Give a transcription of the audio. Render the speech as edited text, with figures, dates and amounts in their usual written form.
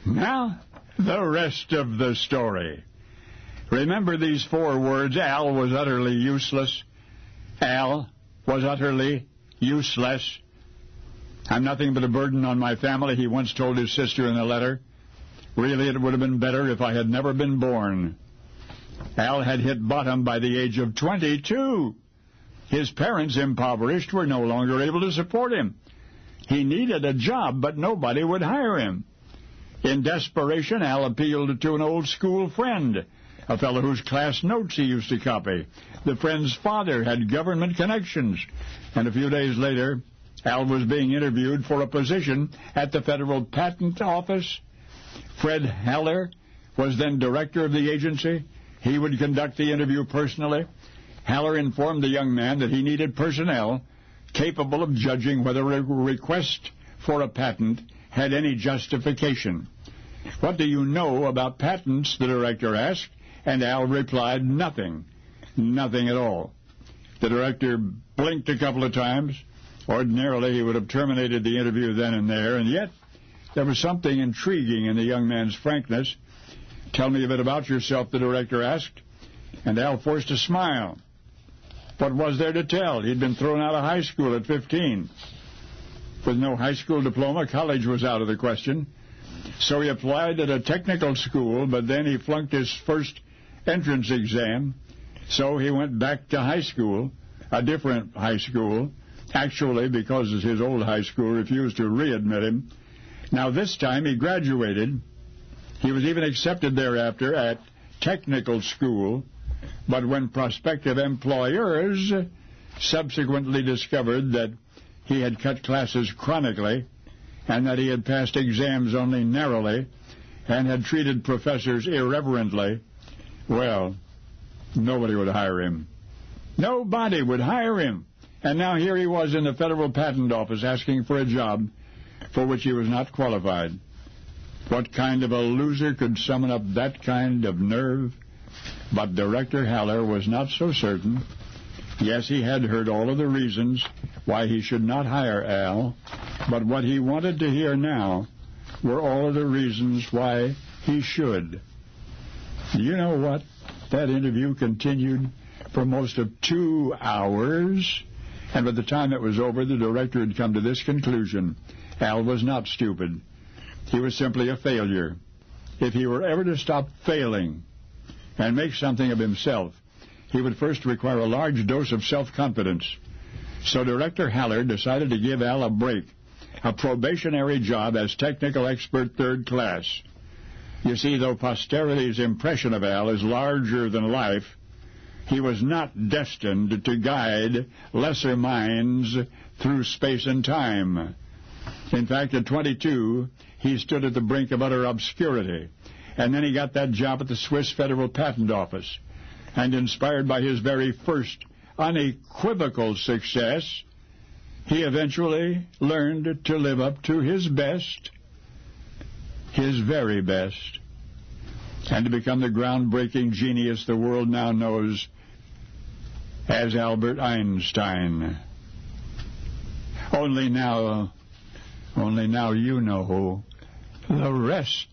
Now, the rest of the story. Remember these 4 words: Al was utterly useless. Al was utterly useless. I'm nothing but a burden on my family, he once told his sister in a letter. Really, it would have been better if I had never been born. Al had hit bottom by the age of 22. His parents, impoverished, were no longer able to support him. He needed a job, but nobody would hire him. In desperation, Al appealed to an old school friend, a fellow whose class notes he used to copy. The friend's father had government connections, and a few days later, Al was being interviewed for a position at the Federal Patent Office. Fred Haller was then director of the agency. He would conduct the interview personally. Haller informed the young man that he needed personnel capable of judging whether a request for a patent had any justification. "What do you know about patents?" the director asked, and Al replied, "Nothing. Nothing at all." The director blinked a couple of times. Ordinarily, he would have terminated the interview then and there, and yet there was something intriguing in the young man's frankness. "Tell me a bit about yourself," the director asked, and Al forced a smile. What was there to tell? He'd been thrown out of high school at 15. With no high school diploma, college was out of the question. So he applied at a technical school, but then he flunked his first entrance exam. So he went back to high school, a different high school, actually because his old high school refused to readmit him. Now this time he graduated. He was even accepted thereafter at technical school, but when prospective employers subsequently discovered that he had cut classes chronically and that he had passed exams only narrowly and had treated professors irreverently, well, nobody would hire him. Nobody would hire him. And now here he was in the Federal Patent Office asking for a job for which he was not qualified. What kind of a loser could summon up that kind of nerve? But Director Haller was not so certain. Yes, he had heard all of the reasons why he should not hire Al, but what he wanted to hear now were all of the reasons why he should. You know what? That interview continued for most of 2 hours, and by the time it was over, the director had come to this conclusion: Al was not stupid. He was simply a failure. If he were ever to stop failing and make something of himself, he would first require a large dose of self-confidence. So Director Haller decided to give Al a break, a probationary job as technical expert 3rd class. You see, though posterity's impression of Al is larger than life, he was not destined to guide lesser minds through space and time. In fact, at 22, he stood at the brink of utter obscurity, and then he got that job at the Swiss Federal Patent Office. And inspired by his very first unequivocal success, he eventually learned to live up to his best, his very best, and to become the groundbreaking genius the world now knows as Albert Einstein. Only now you know the rest